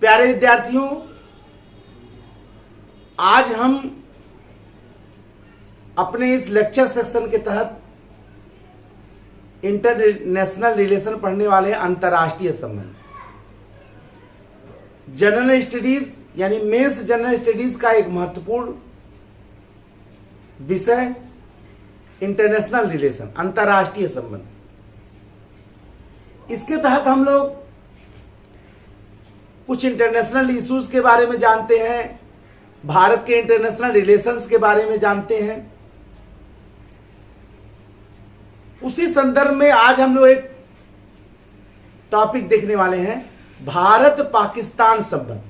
प्यारे विद्यार्थियों, आज हम अपने इस लेक्चर सेक्शन के तहत इंटरनेशनल रिलेशन पढ़ने वाले हैं। अंतर्राष्ट्रीय संबंध, जनरल स्टडीज यानी मेंस जनरल स्टडीज का एक महत्वपूर्ण विषय इंटरनेशनल रिलेशन, अंतर्राष्ट्रीय संबंध। इसके तहत हम लोग कुछ इंटरनेशनल इश्यूज के बारे में जानते हैं, भारत के इंटरनेशनल रिलेशंस के बारे में जानते हैं। उसी संदर्भ में आज हम लोग एक टॉपिक देखने वाले हैं, भारत पाकिस्तान संबंध।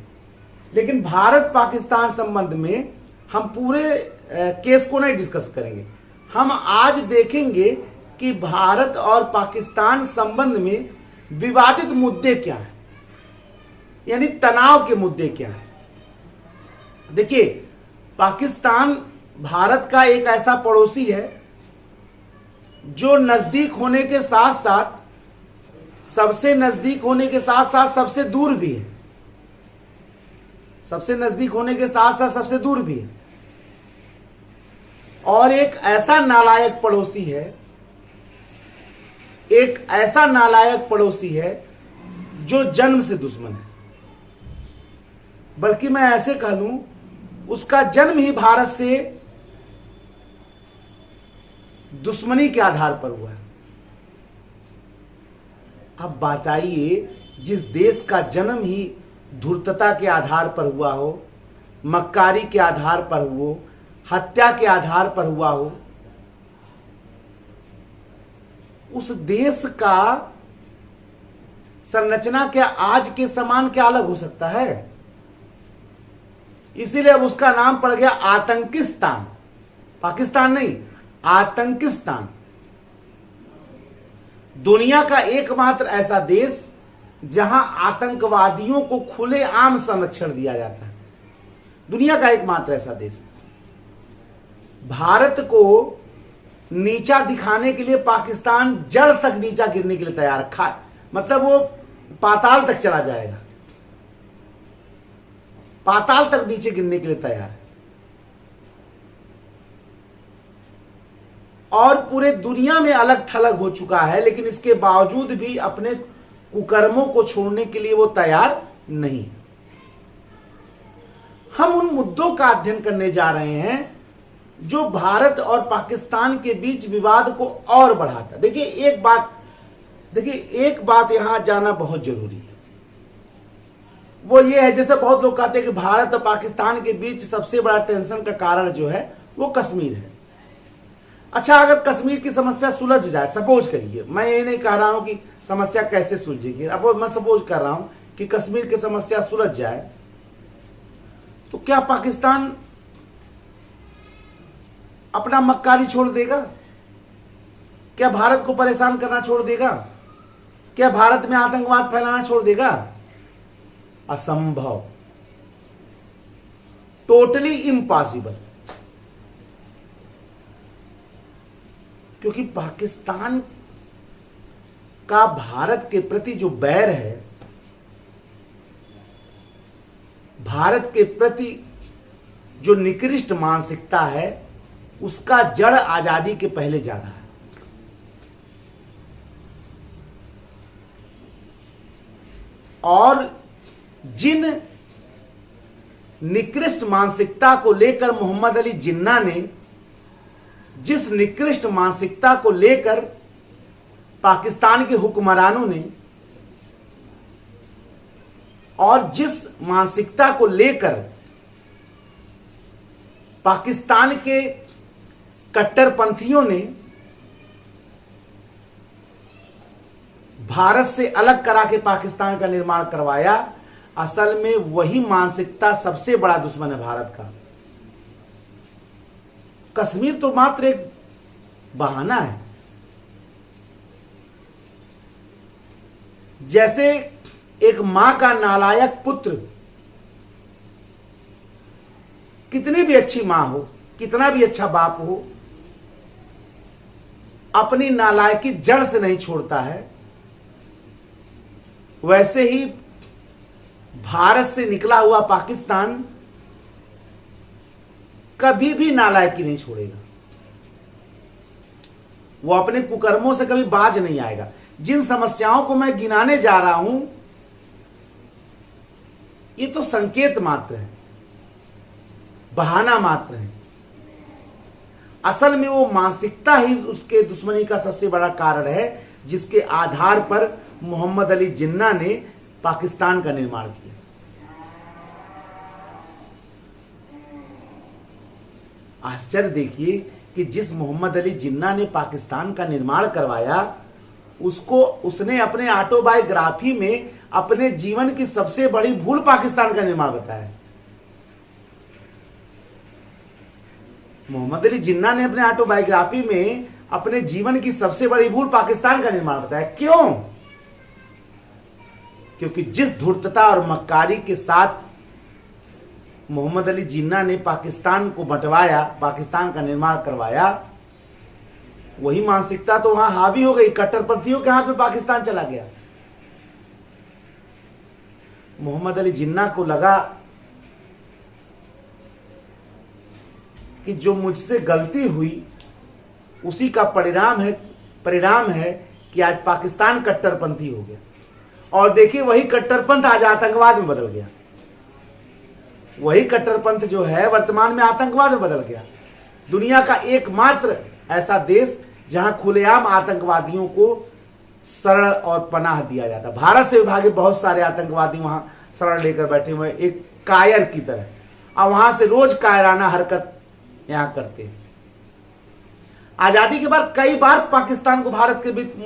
लेकिन भारत पाकिस्तान संबंध में हम पूरे केस को नहीं डिस्कस करेंगे। हम आज देखेंगे कि भारत और पाकिस्तान संबंध में विवादित मुद्दे क्या हैं, यानी तनाव के मुद्दे क्या हैं। देखिए, पाकिस्तान भारत का एक ऐसा पड़ोसी है जो नजदीक होने के साथ साथ, सबसे नजदीक होने के साथ साथ सबसे दूर भी है। सबसे नजदीक होने के साथ साथ सबसे दूर भी है, और एक ऐसा नालायक पड़ोसी है, एक ऐसा नालायक पड़ोसी है जो जन्म से दुश्मन है। बल्कि मैं ऐसे कह लूं, उसका जन्म ही भारत से दुश्मनी के आधार पर हुआ है। अब बताइए, जिस देश का जन्म ही धूर्तता के आधार पर हुआ हो, मक्कारी के आधार पर हो, हत्या के आधार पर हुआ हो, उस देश का संरचना क्या आज के समान क्या अलग हो सकता है? इसीलिए अब उसका नाम पड़ गया आतंकिस्तान। पाकिस्तान नहीं, आतंकिस्तान। दुनिया का एकमात्र ऐसा देश जहां आतंकवादियों को खुलेआम संरक्षण दिया जाता है। दुनिया का एकमात्र ऐसा देश। भारत को नीचा दिखाने के लिए पाकिस्तान जड़ तक नीचा गिरने के लिए तैयार, मतलब वो पाताल तक चला जाएगा, पाताल तक नीचे गिरने के लिए तैयार है। और पूरे दुनिया में अलग थलग हो चुका है, लेकिन इसके बावजूद भी अपने कुकर्मों को छोड़ने के लिए वो तैयार नहीं। हम उन मुद्दों का अध्ययन करने जा रहे हैं जो भारत और पाकिस्तान के बीच विवाद को और बढ़ाता। देखिए एक बात यहां जाना बहुत जरूरी है। वो ये है, जैसे बहुत लोग कहते हैं कि भारत और पाकिस्तान के बीच सबसे बड़ा टेंशन का कारण जो है वो कश्मीर है। अच्छा, अगर कश्मीर की समस्या सुलझ जाए, सपोज करिए, मैं ये नहीं कह रहा हूं कि समस्या कैसे सुलझेगी, अब मैं सपोज कर रहा हूं कि कश्मीर की समस्या सुलझ जाए, तो क्या पाकिस्तान अपना मक्कारी छोड़ देगा? क्या भारत को परेशान करना छोड़ देगा? क्या भारत में आतंकवाद फैलाना छोड़ देगा? असंभव, टोटली इम्पॉसिबल। क्योंकि पाकिस्तान का भारत के प्रति जो बैर है, भारत के प्रति जो निकृष्ट मानसिकता है, उसका जड़ आजादी के पहले जा रहा है। और जिन निकृष्ट मानसिकता को लेकर मोहम्मद अली जिन्ना ने, जिस निकृष्ट मानसिकता को लेकर पाकिस्तान के हुक्मरानों ने, और जिस मानसिकता को लेकर पाकिस्तान के कट्टरपंथियों ने भारत से अलग करा के पाकिस्तान का निर्माण करवाया, असल में वही मानसिकता सबसे बड़ा दुश्मन है भारत का। कश्मीर तो मात्र एक बहाना है। जैसे एक मां का नालायक पुत्र, कितनी भी अच्छी मां हो, कितना भी अच्छा बाप हो, अपनी नालायकी जड़ से नहीं छोड़ता है, वैसे ही भारत से निकला हुआ पाकिस्तान कभी भी नालायकी नहीं छोड़ेगा। वो अपने कुकर्मों से कभी बाज नहीं आएगा। जिन समस्याओं को मैं गिनाने जा रहा हूं, ये तो संकेत मात्र है, बहाना मात्र है। असल में वो मानसिकता ही उसके दुश्मनी का सबसे बड़ा कारण है, जिसके आधार पर मोहम्मद अली जिन्ना ने पाकिस्तान का निर्माण किया। आश्चर्य देखिए कि जिस मोहम्मद अली जिन्ना ने पाकिस्तान का निर्माण करवाया, उसने अपने ऑटोबायोग्राफी में अपने जीवन की सबसे बड़ी भूल पाकिस्तान का निर्माण बताया। मोहम्मद अली जिन्ना ने अपने ऑटोबायोग्राफी में अपने जीवन की सबसे बड़ी भूल पाकिस्तान का निर्माण बताया। क्यों? क्योंकि जिस धूर्तता और मक्कारी के साथ मोहम्मद अली जिन्ना ने पाकिस्तान को बंटवाया, पाकिस्तान का निर्माण करवाया, वही मानसिकता तो वहां हावी हो गई। कट्टरपंथियों के हाथ में पाकिस्तान चला गया। मोहम्मद अली जिन्ना को लगा कि जो मुझसे गलती हुई उसी का परिणाम है कि आज पाकिस्तान कट्टरपंथी हो गया। और देखिए, वही कट्टरपंथ आज आतंकवाद में बदल गया। वही कट्टरपंथ जो है वर्तमान में आतंकवाद में बदल गया। दुनिया का एकमात्र ऐसा देश जहां खुलेआम आतंकवादियों को शरण और पनाह दिया जाता। भारत से विभागे बहुत सारे आतंकवादी वहां शरण लेकर बैठे हुए, एक कायर की तरह। और वहां से रोज कायराना हरकत यहां करते हैं। आजादी के बाद कई बार पाकिस्तान को भारत के बीच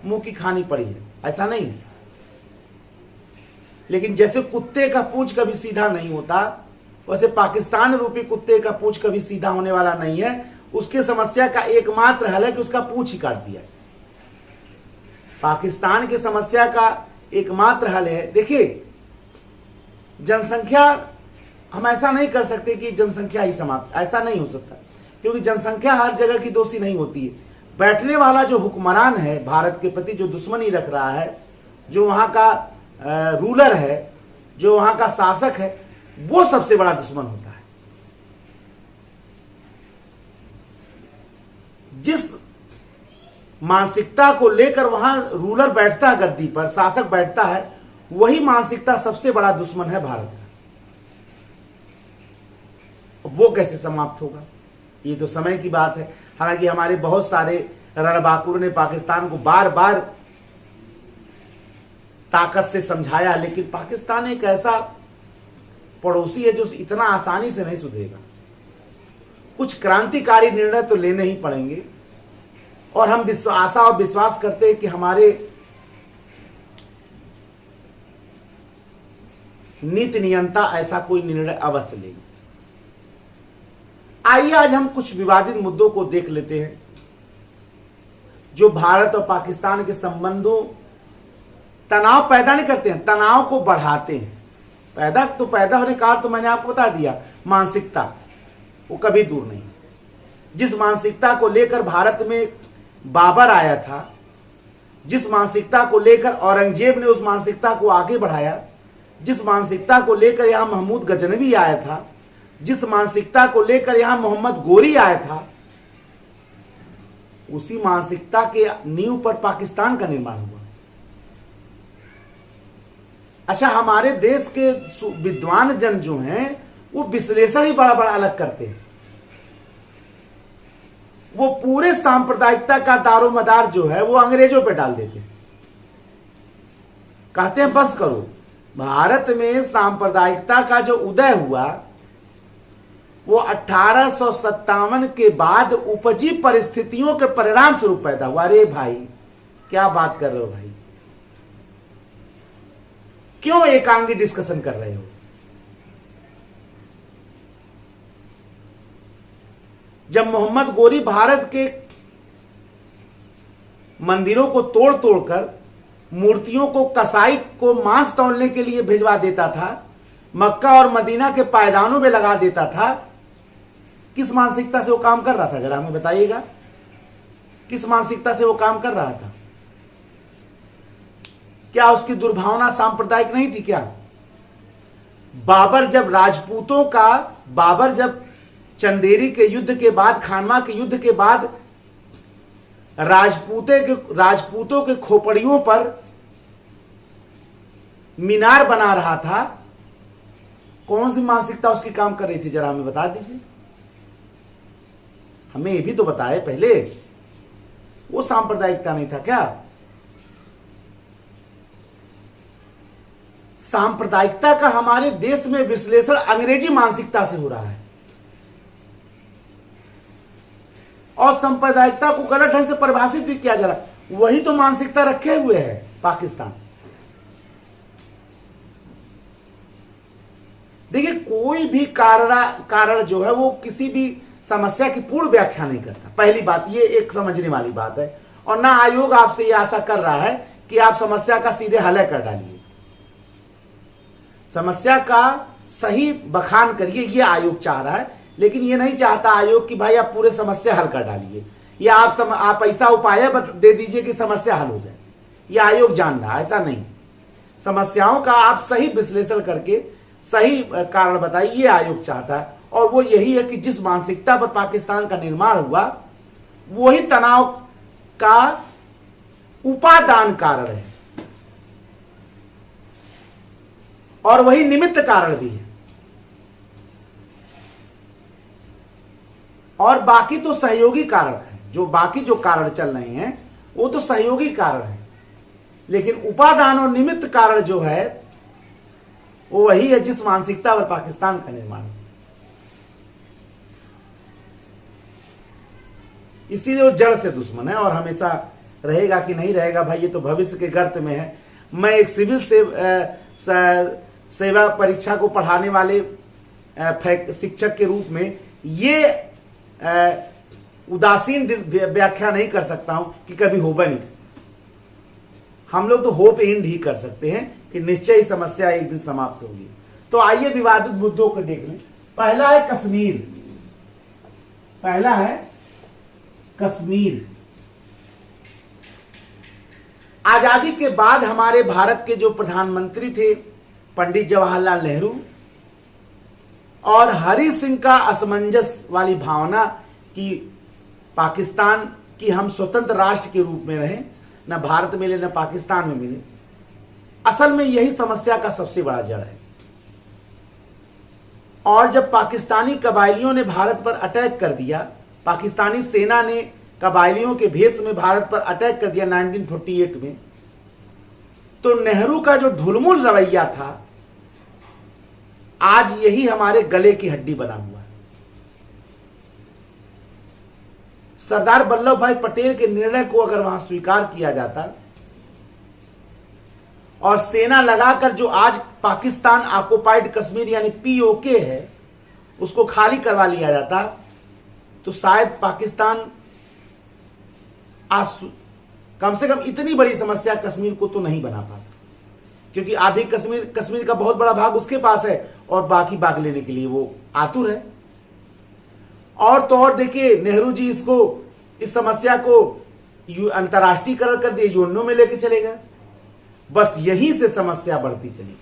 मुंह की खानी पड़ी है, ऐसा नहीं है। लेकिन जैसे कुत्ते का पूंछ कभी सीधा नहीं होता, वैसे पाकिस्तान रूपी कुत्ते का पूंछ कभी सीधा होने वाला नहीं है। उसके समस्या का एकमात्र हल है कि उसका पूंछ ही काट दिया जाए। पाकिस्तान की समस्या का एकमात्र हल है, देखिए, जनसंख्या, हम ऐसा नहीं कर सकते कि जनसंख्या ही समाप्त, ऐसा नहीं हो सकता, क्योंकि जनसंख्या हर जगह की दोषी नहीं होती है। बैठने वाला जो हुक्मरान है, भारत के प्रति जो दुश्मनी रख रहा है, जो वहां का रूलर है, जो वहां का शासक है, वो सबसे बड़ा दुश्मन होता है। जिस मानसिकता को लेकर वहां रूलर बैठता है गद्दी पर, शासक बैठता है, वही मानसिकता सबसे बड़ा दुश्मन है भारत का। वो कैसे समाप्त होगा, ये तो समय की बात है। हालांकि हमारे बहुत सारे रणबांकुरों ने पाकिस्तान को बार बार ताकत से समझाया, लेकिन पाकिस्तान एक ऐसा पड़ोसी है जो इतना आसानी से नहीं सुधरेगा। कुछ क्रांतिकारी निर्णय तो लेने ही पड़ेंगे। और हम आशा और विश्वास करते हैं कि हमारे नीति नियंता ऐसा कोई निर्णय अवश्य लेंगे। आइए आज हम कुछ विवादित मुद्दों को देख लेते हैं जो भारत और पाकिस्तान के संबंधों तनाव पैदा नहीं करते हैं, तनाव को बढ़ाते हैं। पैदा होने का अर्थ तो मैंने आपको बता दिया, मानसिकता वो कभी दूर नहीं। जिस मानसिकता को लेकर भारत में बाबर आया था, जिस मानसिकता को लेकर औरंगजेब ने उस मानसिकता को आगे बढ़ाया, जिस मानसिकता को लेकर यहां महमूद गजनवी आया था, जिस मानसिकता को लेकर यहां मोहम्मद गोरी आया था, उसी मानसिकता के नींव पर पाकिस्तान का निर्माण हुआ। अच्छा, हमारे देश के विद्वान जन जो हैं वो विश्लेषण ही बड़ा बड़ा अलग करते हैं। वो पूरे सांप्रदायिकता का दारोमदार जो है वो अंग्रेजों पे डाल देते हैं। कहते हैं बस करो, भारत में सांप्रदायिकता का जो उदय हुआ वो 1857 के बाद उपजी परिस्थितियों के परिणाम स्वरूप पैदा हुआ। अरे भाई, क्या बात कर रहे हो भाई, क्यों एकांगी डिस्कशन कर रहे हो? जब मोहम्मद गोरी भारत के मंदिरों को तोड़ तोड़कर मूर्तियों को कसाई को मांस तौलने के लिए भिजवा देता था, मक्का और मदीना के पायदानों में लगा देता था, किस मानसिकता से वो काम कर रहा था? जरा हमें बताइएगा, किस मानसिकता से वो काम कर रहा था? क्या उसकी दुर्भावना सांप्रदायिक नहीं थी क्या? बाबर जब चंदेरी के युद्ध के बाद, खानवा के युद्ध के बाद राजपूतों के खोपड़ियों पर मीनार बना रहा था, कौन सी मानसिकता उसकी काम कर रही थी, जरा हमें बता दीजिए। हमें ये भी तो बताए पहले, वो सांप्रदायिकता नहीं था क्या? सांप्रदायिकता का हमारे देश में विश्लेषण अंग्रेजी मानसिकता से हो रहा है, और सांप्रदायिकता को गलत ढंग से परिभाषित भी किया जा रहा है। वही तो मानसिकता रखे हुए है पाकिस्तान। देखिए, कोई भी कारण जो है वो किसी भी समस्या की पूर्ण व्याख्या नहीं करता। पहली बात, ये एक समझने वाली बात है, और ना आयोग आपसे ये आशा कर रहा है कि आप समस्या का सीधे हल कर डालिए। समस्या का सही बखान करिए, ये आयोग चाह रहा है, लेकिन ये नहीं चाहता आयोग कि भाई आप पूरे समस्या हल कर डालिए, या आप ऐसा उपाय दे दीजिए कि समस्या हल हो जाए। ये आयोग जान रहा है, ऐसा नहीं। समस्याओं का आप सही विश्लेषण करके सही कारण बताइए, ये आयोग चाहता है। और वो यही है कि जिस मानसिकता पर पाकिस्तान का निर्माण हुआ, वही तनाव का उपादान कारण है, और वही निमित्त कारण भी है। और बाकी तो सहयोगी कारण है, बाकी जो कारण चल रहे हैं वो तो सहयोगी कारण है, लेकिन उपादान और निमित्त कारण जो है वो वही है जिस मानसिकता पर पाकिस्तान का निर्माण है। इसीलिए वो जड़ से दुश्मन है, और हमेशा रहेगा कि नहीं रहेगा भाई, ये तो भविष्य के गर्त में है। मैं एक सिविल सेवा परीक्षा को पढ़ाने वाले शिक्षक के रूप में ये उदासीन व्याख्या नहीं कर सकता हूं कि कभी होगा नहीं। हम लोग तो होप एंड ही कर सकते हैं कि निश्चय ही समस्या एक दिन समाप्त होगी। तो आइए विवादित मुद्दों को देख लें। पहला है कश्मीर। आजादी के बाद हमारे भारत के जो प्रधानमंत्री थे पंडित जवाहरलाल नेहरू, और हरि सिंह का असमंजस वाली भावना कि पाकिस्तान की हम स्वतंत्र राष्ट्र के रूप में रहें, न भारत मिले न पाकिस्तान में मिले, असल में यही समस्या का सबसे बड़ा जड़ है। और जब पाकिस्तानी कबायलियों ने भारत पर अटैक कर दिया, पाकिस्तानी सेना ने कबायलियों के भेष में भारत पर अटैक कर दिया 1948 में, तो नेहरू का जो ढुलमुल रवैया था आज यही हमारे गले की हड्डी बना हुआ है। सरदार वल्लभ भाई पटेल के निर्णय को अगर वहां स्वीकार किया जाता और सेना लगाकर जो आज पाकिस्तान ऑक्युपाइड कश्मीर यानी पीओके है उसको खाली करवा लिया जाता, तो शायद पाकिस्तान आज कम से कम इतनी बड़ी समस्या कश्मीर को तो नहीं बना पाता, क्योंकि आधी कश्मीर का बहुत बड़ा भाग उसके पास है और बाकी भाग लेने के लिए वो आतुर है। और तो और देखिए, नेहरू जी इस समस्या को अंतर्राष्ट्रीयकरण कर दिए, यूएनओ में लेके चले गए। बस यहीं से समस्या बढ़ती चली गई।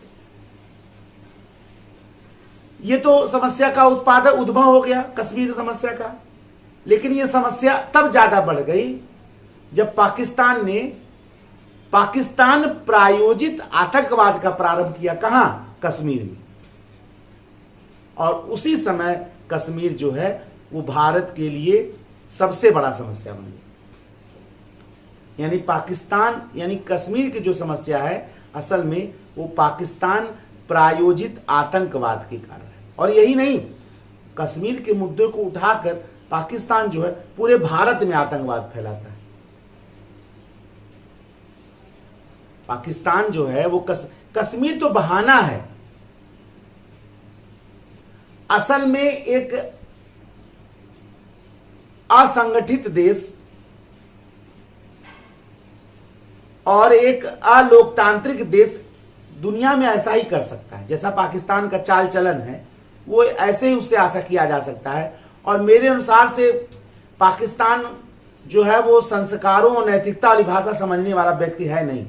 ये तो समस्या का उद्भव हो गया कश्मीर समस्या का, लेकिन ये समस्या तब ज्यादा बढ़ गई जब पाकिस्तान प्रायोजित आतंकवाद का प्रारंभ किया। कहां? कश्मीर में। और उसी समय कश्मीर जो है वो भारत के लिए सबसे बड़ा समस्या बन गई। यानी पाकिस्तान यानी कश्मीर की जो समस्या है असल में वो पाकिस्तान प्रायोजित आतंकवाद के कारण है। और यही नहीं, कश्मीर के मुद्दे को उठाकर पाकिस्तान जो है पूरे भारत में आतंकवाद फैलाता है। पाकिस्तान जो है वो कश्मीर तो बहाना है, असल में एक असंगठित देश और एक अलोकतांत्रिक देश दुनिया में ऐसा ही कर सकता है। जैसा पाकिस्तान का चाल चलन है वो ऐसे ही उससे आशा किया जा सकता है। और मेरे अनुसार से पाकिस्तान जो है वो संस्कारों और नैतिकता वाली भाषा समझने वाला व्यक्ति है नहीं,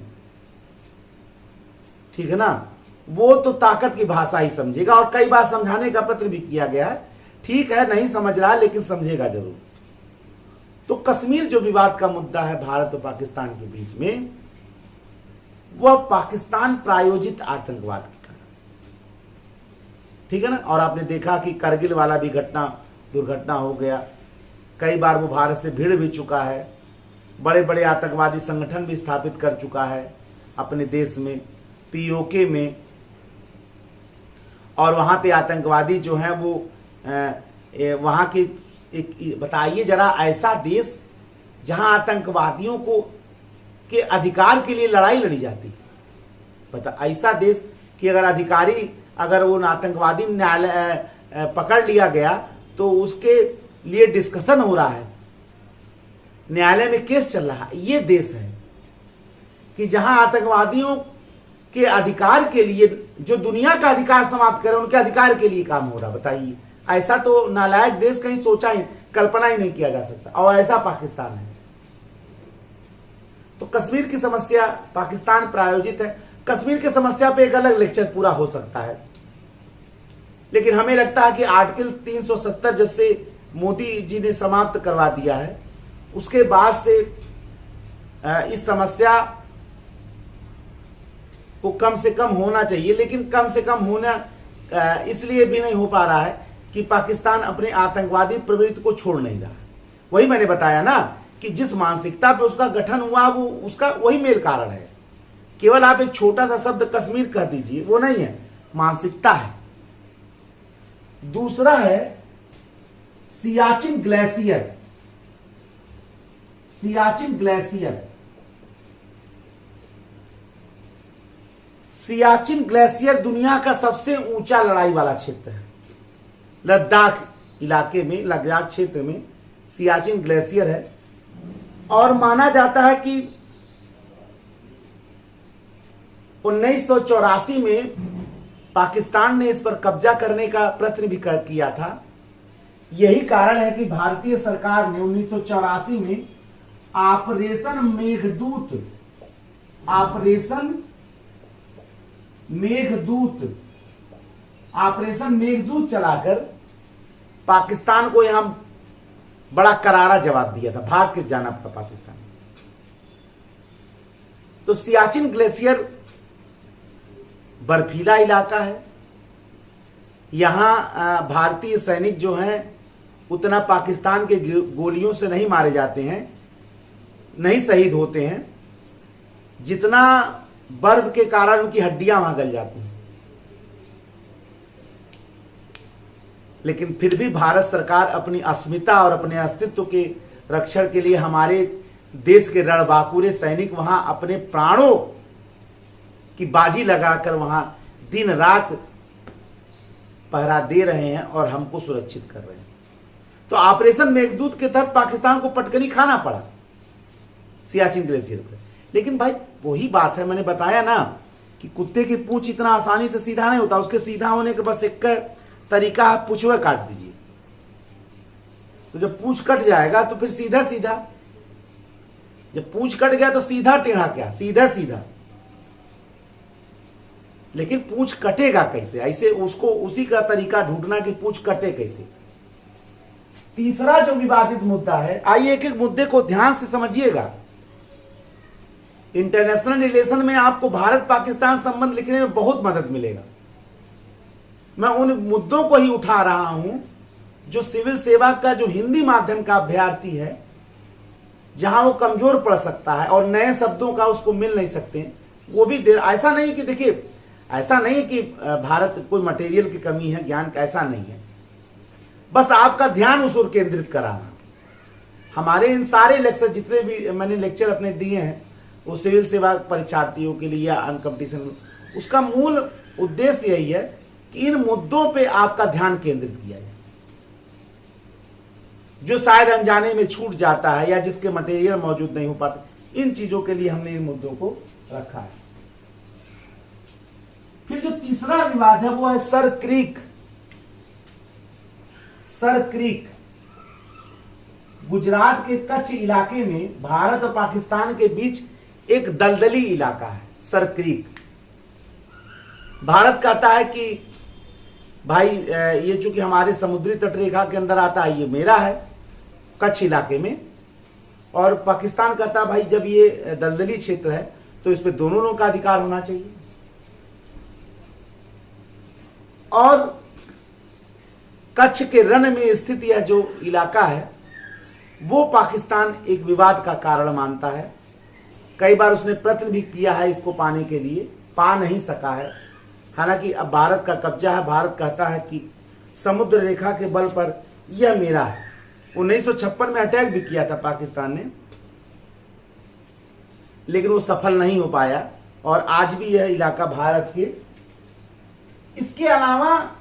ठीक है ना। वो तो ताकत की भाषा ही समझेगा, और कई बार समझाने का पत्र भी किया गया है। ठीक है, नहीं समझ रहा लेकिन समझेगा जरूर। तो कश्मीर जो विवाद का मुद्दा है भारत और पाकिस्तान के बीच में, वह पाकिस्तान प्रायोजित आतंकवाद के कारण, ठीक है ना। और आपने देखा कि करगिल वाला भी दुर्घटना हो गया, कई बार वो भारत से भिड़ भी चुका है, बड़े बड़े आतंकवादी संगठन भी स्थापित कर चुका है अपने देश में, पीओके में। और वहाँ पे आतंकवादी जो हैं वो वहाँ के बताइए जरा, ऐसा देश जहाँ आतंकवादियों को के अधिकार के लिए लड़ाई लड़ी जाती है, बता, ऐसा देश कि अगर वो आतंकवादी न्यायालय पकड़ लिया गया तो उसके लिए डिस्कशन हो रहा है, न्यायालय में केस चल रहा है। ये देश है कि जहां आतंकवादियों के अधिकार के लिए, जो दुनिया का अधिकार समाप्त करे, उनके अधिकार के लिए काम हो रहा। बताइए, ऐसा तो नालायक देश कहीं सोचा ही, कल्पना ही नहीं किया जा सकता, और ऐसा पाकिस्तान है। तो कश्मीर की समस्या पाकिस्तान प्रायोजित है। कश्मीर की समस्या पे एक अलग लेक्चर पूरा हो सकता है, लेकिन हमें लगता है कि आर्टिकल 370 जब से मोदी जी ने समाप्त करवा दिया है, उसके बाद से इस समस्या को कम से कम होना चाहिए। लेकिन कम से कम होना इसलिए भी नहीं हो पा रहा है कि पाकिस्तान अपने आतंकवादी प्रवृत्ति को छोड़ नहीं रहा। वही मैंने बताया ना कि जिस मानसिकता पे उसका गठन हुआ, वो उसका वही मेल कारण है। केवल आप एक छोटा सा शब्द कश्मीर कह दीजिए, वो नहीं है, मानसिकता है। दूसरा है Siachen glacier. Siachen glacier, Siachen glacier दुनिया का सबसे ऊंचा लड़ाई वाला क्षेत्र है। लद्दाख इलाके में, लद्दाख क्षेत्र में सियाचिन ग्लेशियर है, और माना जाता है कि 1984 में पाकिस्तान ने इस पर कब्जा करने का प्रयत्न भी किया था। यही कारण है कि भारतीय सरकार ने 1984 में ऑपरेशन मेघदूत चलाकर पाकिस्तान को यहां बड़ा करारा जवाब दिया था, भाग के जाना था पाकिस्तान। तो सियाचिन ग्लेशियर बर्फीला इलाका है, यहां भारतीय सैनिक जो हैं उतना पाकिस्तान के गोलियों से नहीं मारे जाते हैं, नहीं शहीद होते हैं, जितना बर्फ के कारण उनकी हड्डियां वहां गल जाती हैं। लेकिन फिर भी भारत सरकार अपनी अस्मिता और अपने अस्तित्व के रक्षण के लिए हमारे देश के रणबांकुरे सैनिक वहां अपने प्राणों की बाजी लगाकर वहां दिन रात पहरा दे रहे हैं और हमको सुरक्षित कर रहे हैं। तो ऑपरेशन मेघदूत के तहत पाकिस्तान को पटकनी खाना पड़ा सियाचिन ग्लेशियर पर। लेकिन भाई वही बात है, मैंने बताया ना कि कुत्ते की पूंछ इतना आसानी से सीधा नहीं होता, उसके सीधा होने के बस एक तरीका है, पूंछवा काट दीजिए। तो जब पूंछ कट जाएगा तो फिर सीधा सीधा, जब पूंछ कट गया तो सीधा टेढ़ा क्या, सीधा सीधा। लेकिन पूंछ कटेगा कैसे, ऐसे उसको उसी का तरीका ढूंढना कि पूंछ कटे कैसे। तीसरा जो विवादित मुद्दा है, आइए एक एक मुद्दे को ध्यान से समझिएगा। इंटरनेशनल रिलेशन में आपको भारत पाकिस्तान संबंध लिखने में बहुत मदद मिलेगा। मैं उन मुद्दों को ही उठा रहा हूं जो सिविल सेवा का जो हिंदी माध्यम का अभ्यर्थी है, जहां वो कमजोर पड़ सकता है और नए शब्दों का उसको मिल नहीं सकते, वो भी ऐसा नहीं कि देखिए, ऐसा नहीं कि भारत कोई मटेरियल की कमी है, ज्ञान का, ऐसा नहीं है। बस आपका ध्यान उस ओर केंद्रित कराना। हमारे इन सारे लेक्चर, जितने भी मैंने लेक्चर अपने दिए हैं, वो सिविल सेवा परीक्षार्थियों के लिए या अनकम्पिटिशन, उसका मूल उद्देश्य यही है कि इन मुद्दों पे आपका ध्यान केंद्रित किया जाए, जो शायद अनजाने में छूट जाता है या जिसके मटेरियल मौजूद नहीं हो पाते। इन चीजों के लिए हमने इन मुद्दों को रखा है। फिर जो तीसरा विवाद है वो है sir creek. Sir creek Gujarat के कच्छ इलाके में भारत और पाकिस्तान के बीच एक दलदली इलाका है। सर क्रीक भारत कहता है कि भाई ये चूंकि हमारे समुद्री तट रेखा के अंदर आता है, ये मेरा है, कच्छ इलाके में। और पाकिस्तान कहता है भाई जब ये दलदली क्षेत्र है तो इस पे दोनों लोगों का अधिकार होना चाहिए। और कच्छ के रण में स्थित यह जो इलाका है वो पाकिस्तान एक विवाद का कारण मानता है। कई बार उसने प्रयत्न भी किया है इसको पाने के लिए, पा नहीं सका है। हालांकि अब भारत का कब्जा है, भारत कहता है कि समुद्र रेखा के बल पर यह मेरा है। 1956 में अटैक भी किया था पाकिस्तान ने, लेकिन वो सफल नहीं हो पाया और आज भी यह इलाका भारत के। इसके अलावा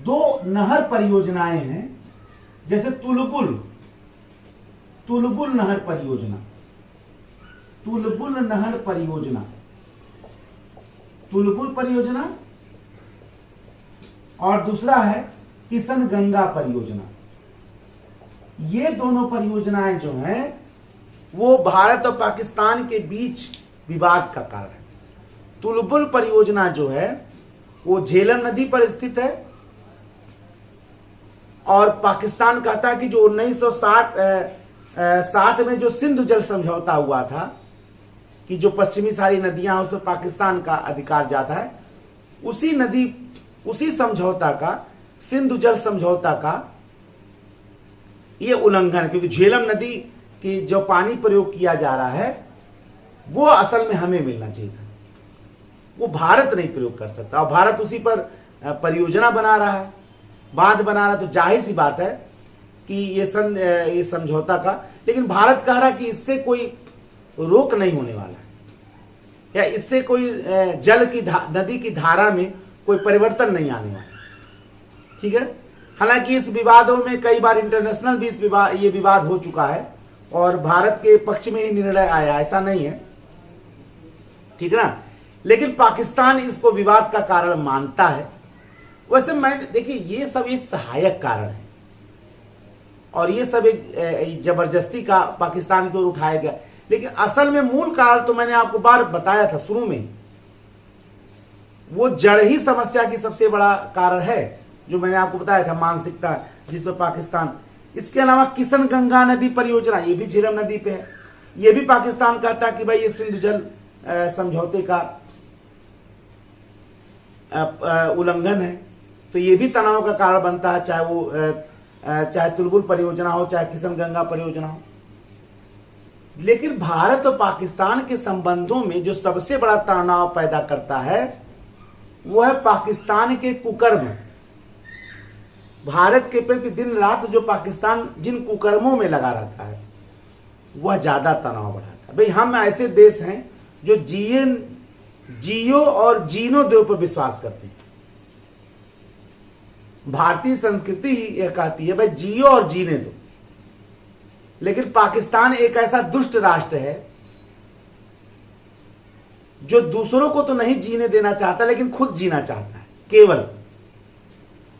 2 नहर परियोजनाएं हैं, जैसे तुलबुल नहर परियोजना, तुलबुल नहर परियोजना, तुलबुल परियोजना, और दूसरा है किशन गंगा परियोजना। ये दोनों परियोजनाएं जो हैं वो भारत और पाकिस्तान के बीच विवाद का कारण है। तुलबुल परियोजना जो है वो झेलम नदी पर स्थित है और पाकिस्तान कहता है कि जो 1960 में जो सिंधु जल समझौता हुआ था कि जो पश्चिमी सारी नदियां उस पर पाकिस्तान का अधिकार जाता है, उसी समझौता का, सिंधु जल समझौता का ये उल्लंघन, क्योंकि झेलम नदी की जो पानी प्रयोग किया जा रहा है वो असल में हमें मिलना चाहिए था, वो भारत नहीं प्रयोग कर सकता। और भारत उसी पर परियोजना बना रहा है, बांध बना रहा है, तो जाहिर सी बात है कि ये समझौता का। लेकिन भारत कह रहा है कि इससे कोई रोक नहीं होने वाला है या इससे कोई जल की नदी की धारा में कोई परिवर्तन नहीं आने वाला, ठीक है। हालांकि इस विवादों में कई बार इंटरनेशनल भी ये विवाद हो चुका है और भारत के पक्ष में ही निर्णय आया, ऐसा नहीं है, ठीक है ना। लेकिन पाकिस्तान इसको विवाद का कारण मानता है। वैसे मैं देखिए ये सब एक सहायक कारण है और ये सब एक जबरदस्ती का पाकिस्तान की ओर उठाया गया, लेकिन असल में मूल कारण तो मैंने आपको बार बताया था शुरू में, वो जड़ ही समस्या की सबसे बड़ा कारण है जो मैंने आपको बताया था, मानसिकता जिस पर पाकिस्तान। इसके अलावा किशन गंगा नदी परियोजना, ये भी झेलम नदी पे है, ये भी पाकिस्तान कहता है कि भाई ये सिंधु जल समझौते का उल्लंघन है, तो ये भी तनाव का कारण बनता है, चाहे तुलबुल परियोजना हो चाहे किशन गंगा परियोजना हो। लेकिन भारत और पाकिस्तान के संबंधों में जो सबसे बड़ा तनाव पैदा करता है वो है पाकिस्तान के कुकर्म। भारत के प्रति दिन रात जो पाकिस्तान जिन कुकर्मों में लगा रहता है वह ज्यादा तनाव बढ़ाता है। भाई हम ऐसे देश हैं जो जियो और जीनो दो पर विश्वास करते हैं। भारतीय संस्कृति ही यह कहती है भाई जियो और जीने दो, लेकिन पाकिस्तान एक ऐसा दुष्ट राष्ट्र है जो दूसरों को तो नहीं जीने देना चाहता लेकिन खुद जीना चाहता है केवल,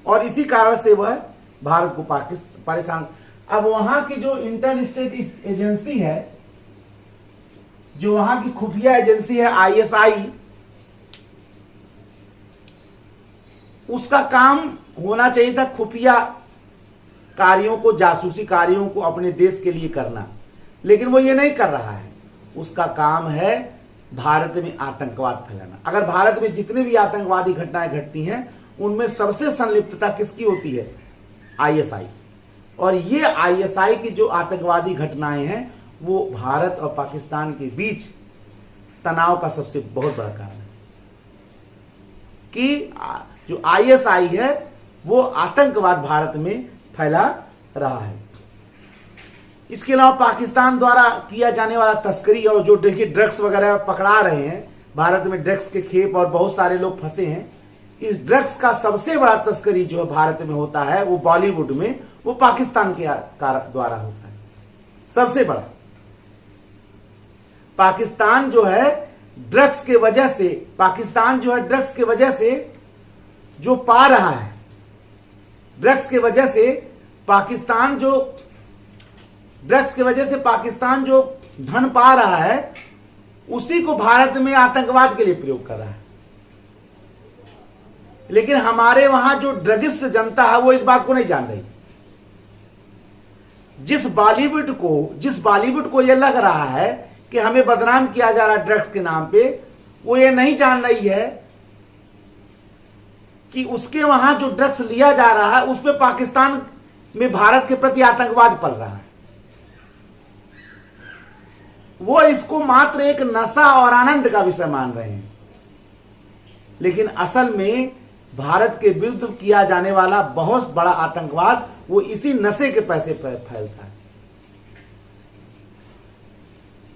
और इसी कारण से वह भारत को परेशान। अब वहां की जो इंटर स्टेट एजेंसी है, जो वहां की खुफिया एजेंसी है ISI, उसका काम होना चाहिए था खुफिया कार्यों को, जासूसी कार्यों को अपने देश के लिए करना, लेकिन वो ये नहीं कर रहा है। उसका काम है भारत में आतंकवाद फैलाना। अगर भारत में जितने भी आतंकवादी घटनाएं घटती हैं उनमें सबसे संलिप्तता किसकी होती है? ISI। और ये ISI की जो आतंकवादी घटनाएं हैं वो भारत और पाकिस्तान के बीच तनाव का सबसे बहुत बड़ा कारण है कि जो ISI है वो आतंकवाद भारत में फैला रहा है। इसके अलावा पाकिस्तान द्वारा किया जाने वाला तस्करी, और जो देखिए ड्रग्स वगैरह पकड़ा रहे हैं, भारत में ड्रग्स के खेप और बहुत सारे लोग फंसे हैं। इस ड्रग्स का सबसे बड़ा तस्करी जो भारत में होता है वो बॉलीवुड में, वो पाकिस्तान के द्वारा होता है सबसे बड़ा। पाकिस्तान जो है ड्रग्स के वजह से, पाकिस्तान जो है ड्रग्स के वजह से जो पा रहा है, ड्रग्स के वजह से पाकिस्तान जो धन पा रहा है उसी को भारत में आतंकवाद के लिए प्रयोग कर रहा है। लेकिन हमारे वहां जो ड्रगिस्ट जनता है वो इस बात को नहीं जान रही। जिस बॉलीवुड को यह लग रहा है कि हमें बदनाम किया जा रहा है ड्रग्स के नाम पे, वो ये नहीं जान रही है कि उसके वहां जो ड्रग्स लिया जा रहा है उस पे पाकिस्तान में भारत के प्रति आतंकवाद पल रहा है। वो इसको मात्र एक नशा और आनंद का विषय मान रहे हैं, लेकिन असल में भारत के विरुद्ध किया जाने वाला बहुत बड़ा आतंकवाद वो इसी नशे के पैसे पर फैलता है।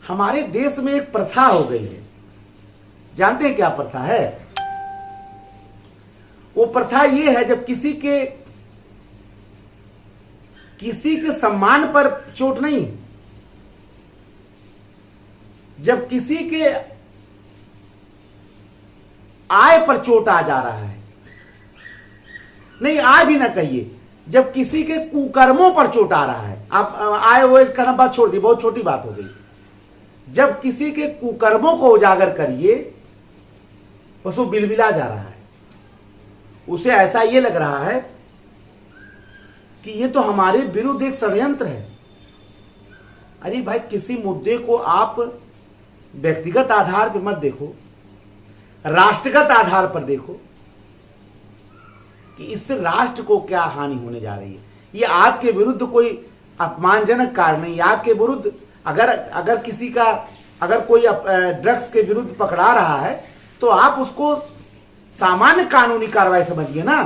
हमारे देश में एक प्रथा हो गई है, जानते हैं क्या प्रथा है? वो प्रथा ये है, जब किसी के सम्मान पर चोट नहीं, जब किसी के आय पर चोट आ जा रहा है, नहीं आय भी ना कहिए, जब किसी के कुकर्मों पर चोट आ रहा है, आप आय वो करना बात छोड़ दी, बहुत छोटी बात हो गई। जब किसी के कुकर्मों को उजागर करिए, बस वो बिलबिला जा रहा है, उसे ऐसा ये लग रहा है कि ये तो हमारे विरुद्ध एक षड्यंत्र है। अरे भाई, किसी मुद्दे को आप व्यक्तिगत आधार पर मत देखो, राष्ट्रगत आधार पर देखो कि इससे राष्ट्र को क्या हानि होने जा रही है। ये आपके विरुद्ध कोई अपमानजनक कार्य नहीं, आपके विरुद्ध अगर कोई ड्रग्स के विरुद्ध पकड़ा रहा है तो आप उसको सामान्य कानूनी कार्रवाई समझिए ना।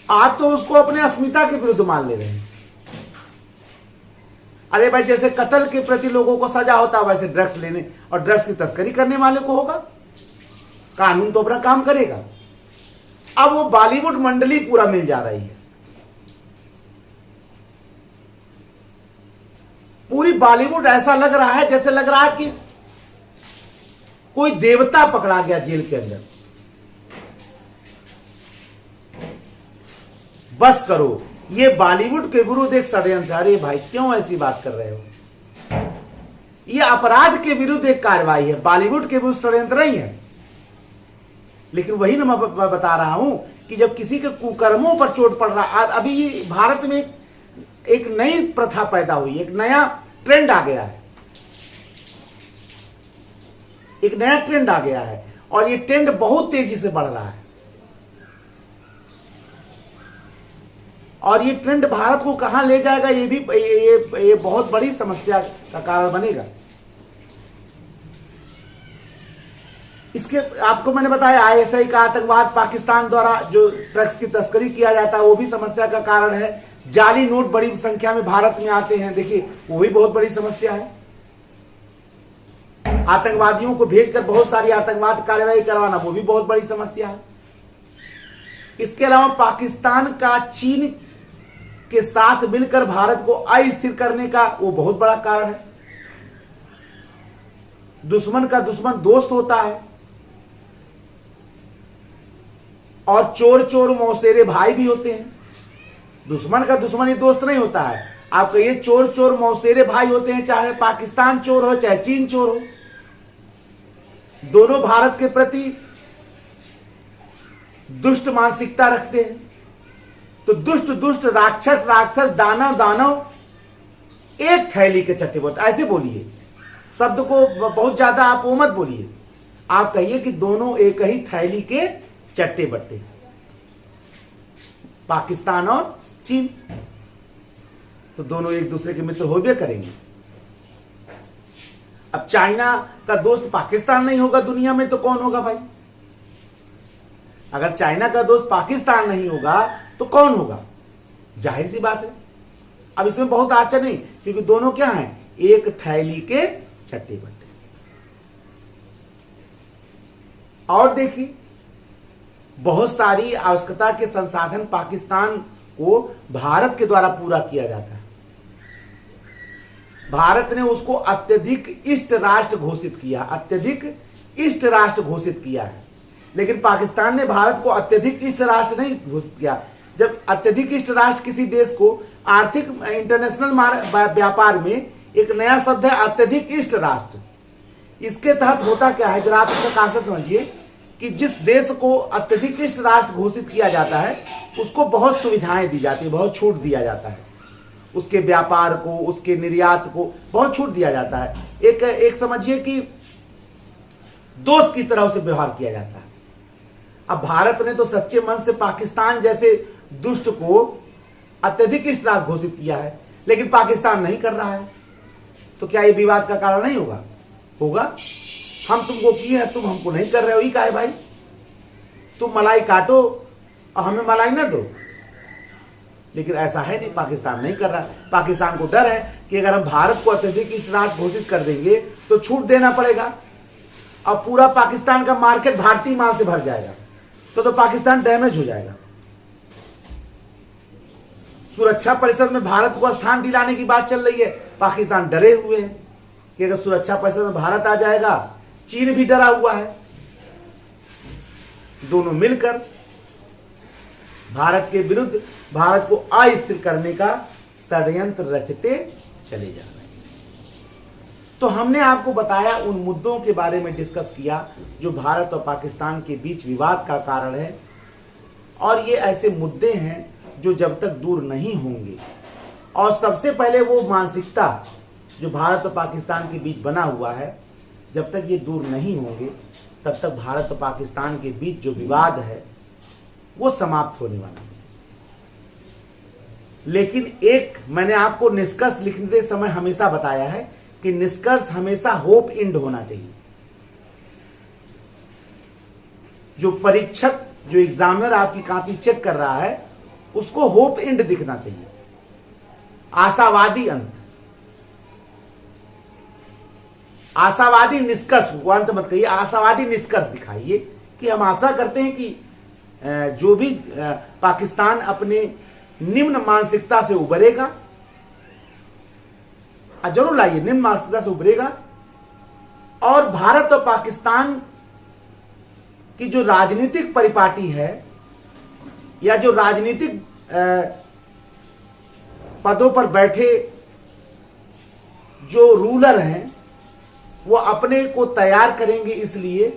आप तो उसको अपने अस्मिता के विरुद्ध मान ले रहे हैं। अरे भाई, जैसे कत्ल के प्रति लोगों को सजा होता वैसे ड्रग्स लेने और ड्रग्स की तस्करी करने वाले को होगा। कानून तो अपना काम करेगा। अब वो बॉलीवुड मंडली पूरा मिल जा रही है, पूरी बॉलीवुड ऐसा लग रहा है जैसे लग रहा है कि कोई देवता पकड़ा गया जेल के अंदर। बस करो, ये बॉलीवुड के विरुद्ध एक षड्यंत्र। अरे भाई, क्यों ऐसी बात कर रहे हो? ये अपराध के विरुद्ध एक कार्रवाई है, बॉलीवुड के विरुद्ध षड्यंत्र नहीं है। लेकिन वही ना मैं बता रहा हूं कि जब किसी के कुकर्मों पर चोट पड़ रहा, अभी ये भारत में एक नई प्रथा पैदा हुई, एक नया ट्रेंड आ गया है, एक नया ट्रेंड आ गया है, और ये ट्रेंड बहुत तेजी से बढ़ रहा है। और ये ट्रेंड भारत को कहां ले जाएगा, ये भी ये बहुत बड़ी समस्या का कारण बनेगा। इसके आपको मैंने बताया, आईएसआई का आतंकवाद, पाकिस्तान द्वारा जो ड्रग्स की तस्करी किया जाता है वो भी समस्या का कारण है। जाली नोट बड़ी संख्या में भारत में आते हैं, देखिए वो भी बहुत बड़ी समस्या है। आतंकवादियों को भेजकर बहुत सारी आतंकवाद कार्रवाई करवाना, वो भी बहुत बड़ी समस्या है। इसके अलावा पाकिस्तान का चीन के साथ मिलकर भारत को अस्थिर करने का वो बहुत बड़ा कारण है। दुश्मन का दुश्मन दोस्त होता है, और चोर चोर मौसेरे भाई भी होते हैं। दुश्मन का दुश्मन ही दोस्त नहीं होता है। आप कहिए चोर चोर मौसेरे भाई होते हैं, चाहे पाकिस्तान चोर हो चाहे चीन चोर हो, दोनों भारत के प्रति दुष्ट मानसिकता रखते हैं। तो दुष्ट दुष्ट, राक्षस राक्षस, दानव दानव एक थैली के चट्टे बोलते, ऐसे बोलिए। शब्द को बहुत ज्यादा आप वो मत बोलिए, आप कहिए कि दोनों एक ही थैली के चट्टे बट्टे, पाकिस्तान और चीन। तो दोनों एक दूसरे के मित्र होबे करेंगे। अब चाइना का दोस्त पाकिस्तान नहीं होगा दुनिया में तो कौन होगा भाई? अगर चाइना का दोस्त पाकिस्तान नहीं होगा तो कौन होगा? जाहिर सी बात है। अब इसमें बहुत आश्चर्य नहीं, क्योंकि दोनों क्या हैं? एक थैली के चट्टे बट्टे। और देखिए, बहुत सारी आवश्यकता के संसाधन पाकिस्तान को भारत के द्वारा पूरा किया जाता है। भारत ने उसको अत्यधिक इष्ट राष्ट्र घोषित किया, अत्यधिक इष्ट राष्ट्र घोषित किया है। लेकिन पाकिस्तान ने भारत को अत्यधिक इष्ट राष्ट्र नहीं घोषित किया। जब अत्यधिक इष्ट राष्ट्र किसी देश को, आर्थिक इंटरनेशनल व्यापार में एक नया शब्द है अत्यधिक इष्ट राष्ट्र। इसके तहत होता क्या है, जरा आप इसका कांसेप्ट समझिए कि जिस देश को अत्यधिक राष्ट्र घोषित किया जाता है उसको बहुत सुविधाएं दी जाती है, बहुत छूट दिया जाता है, उसके व्यापार को, उसके निर्यात को बहुत छूट दिया जाता है। एक समझिए कि दोस्त की तरह उसे व्यवहार किया जाता है। अब भारत ने तो सच्चे मन से पाकिस्तान जैसे दुष्ट को अत्यधिक राष्ट्र घोषित किया है, लेकिन पाकिस्तान नहीं कर रहा है, तो क्या ये विवाद का कारण नहीं होगा? होगा। हम तुमको किए हैं, तुम हमको नहीं कर रहे हो, ये का है भाई? तुम मलाई काटो और हमें मलाई ना दो। लेकिन ऐसा है नहीं, पाकिस्तान नहीं कर रहा। पाकिस्तान को डर है कि अगर हम भारत को अत्यधिक राष्ट्र घोषित कर देंगे तो छूट देना पड़ेगा और पूरा पाकिस्तान का मार्केट भारतीय माल से भर जाएगा, तो पाकिस्तान डैमेज हो जाएगा। सुरक्षा परिषद में भारत को स्थान दिलाने की बात चल रही है, पाकिस्तान डरे हुए हैं कि अगर सुरक्षा परिषद में भारत आ जाएगा, चीन भी डरा हुआ है। दोनों मिलकर भारत के विरुद्ध भारत को अस्थिर करने का षड्यंत्र रचते चले जा रहे हैं। तो हमने आपको बताया, उन मुद्दों के बारे में डिस्कस किया जो भारत और पाकिस्तान के बीच विवाद का कारण है, और ये ऐसे मुद्दे हैं जो जब तक दूर नहीं होंगे, और सबसे पहले वो मानसिकता जो भारत और पाकिस्तान के बीच बना हुआ है, जब तक ये दूर नहीं होंगे तब तक भारत और पाकिस्तान के बीच जो विवाद है वो समाप्त होने वाला है। लेकिन एक मैंने आपको निष्कर्ष लिखते समय हमेशा बताया है कि निष्कर्ष हमेशा होप एंड होना चाहिए। जो परीक्षक, जो एग्जामिनर आपकी कॉपी चेक कर रहा है, उसको होप एंड दिखना चाहिए, आशावादी अंत, आशावादी निष्कर्ष। वो अंत मत कहिए, आशावादी निष्कर्ष दिखाइए कि हम आशा करते हैं कि जो भी पाकिस्तान अपने निम्न मानसिकता से उभरेगा, जरूर लाइए, निम्न मानसिकता से उभरेगा, और भारत और पाकिस्तान की जो राजनीतिक परिपाटी है या जो राजनीतिक पदों पर बैठे जो रूलर हैं वो अपने को तैयार करेंगे। इसलिए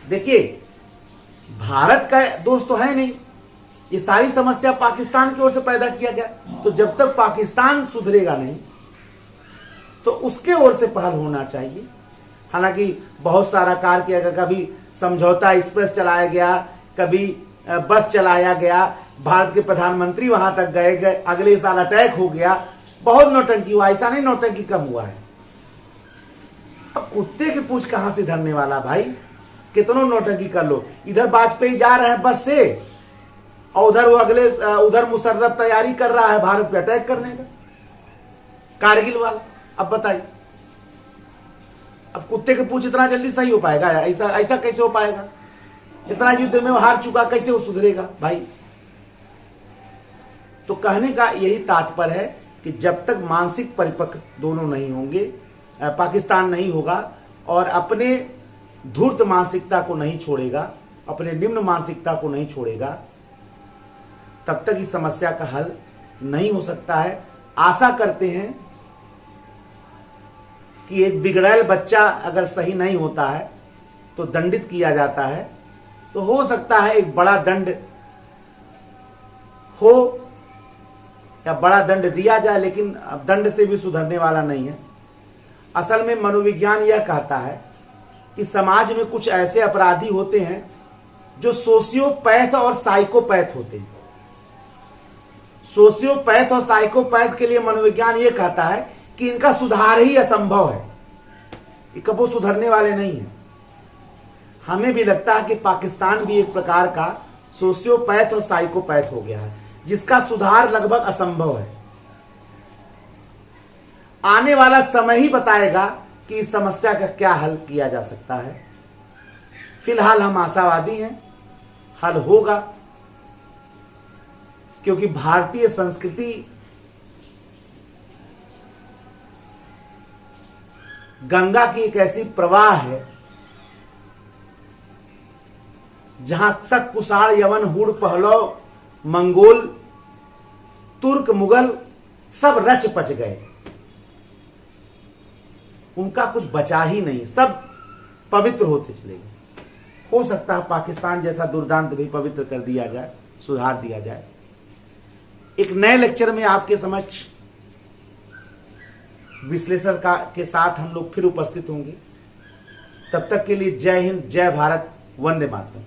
देखिए, भारत का दोस्त तो है नहीं, ये सारी समस्या पाकिस्तान की ओर से पैदा किया गया। तो जब तक पाकिस्तान सुधरेगा नहीं तो उसके ओर से पहल होना चाहिए। हालांकि बहुत सारा कार्य किया गया, कभी समझौता एक्सप्रेस चलाया गया, कभी बस चलाया गया, भारत के प्रधानमंत्री वहां तक गए, अगले साल अटैक हो गया, बहुत नौटंकी हुआ। ऐसा नहीं नौटंकी कम हुआ है। अब कुत्ते की पूंछ कहां से धरने वाला भाई, कितनों नौटंकी कर लो। इधर वाजपेयी जा रहे हैं बस से, और उधर वो उधर मुशर्रफ तैयारी कर रहा है भारत पे अटैक करने का, कारगिल वाला। अब बताइए, अब कुत्ते की पूंछ इतना जल्दी सही हो पाएगा? ऐसा कैसे हो पाएगा? इतना युद्ध में वो हार चुका, कैसे वो सुधरेगा भाई? तो कहने का यही तात्पर्य है कि जब तक मानसिक परिपक्व दोनों नहीं होंगे, पाकिस्तान नहीं होगा और अपने धूर्त मानसिकता को नहीं छोड़ेगा, अपने निम्न मानसिकता को नहीं छोड़ेगा, तब तक इस समस्या का हल नहीं हो सकता है। आशा करते हैं कि एक बिगड़ैल बच्चा अगर सही नहीं होता है तो दंडित किया जाता है, तो हो सकता है एक बड़ा दंड हो या बड़ा दंड दिया जाए, लेकिन अब दंड से भी सुधरने वाला नहीं है। असल में मनोविज्ञान यह कहता है कि समाज में कुछ ऐसे अपराधी होते हैं जो सोशियोपैथ और साइकोपैथ होते हैं। सोशियोपैथ और साइकोपैथ के लिए मनोविज्ञान यह कहता है कि इनका सुधार ही असंभव है, ये कबो सुधरने वाले नहीं है। हमें भी लगता है कि पाकिस्तान भी एक प्रकार का सोशियोपैथ और साइकोपैथ हो गया है, जिसका सुधार लगभग असंभव है। आने वाला समय ही बताएगा कि इस समस्या का क्या हल किया जा सकता है। फिलहाल हम आशावादी हैं, हल होगा, क्योंकि भारतीय संस्कृति गंगा की एक ऐसी प्रवाह है जहां शक, कुषाण, यवन, हुड़, पहलव, मंगोल, तुर्क, मुगल सब रच पच गए। उनका कुछ बचा ही नहीं, सब पवित्र होते चले गए। हो सकता है पाकिस्तान जैसा दुर्दांत भी पवित्र कर दिया जाए, सुधार दिया जाए। एक नए लेक्चर में आपके समक्ष विश्लेषण के साथ हम लोग फिर उपस्थित होंगे। तब तक के लिए जय हिंद, जय भारत, वंदे मातरम।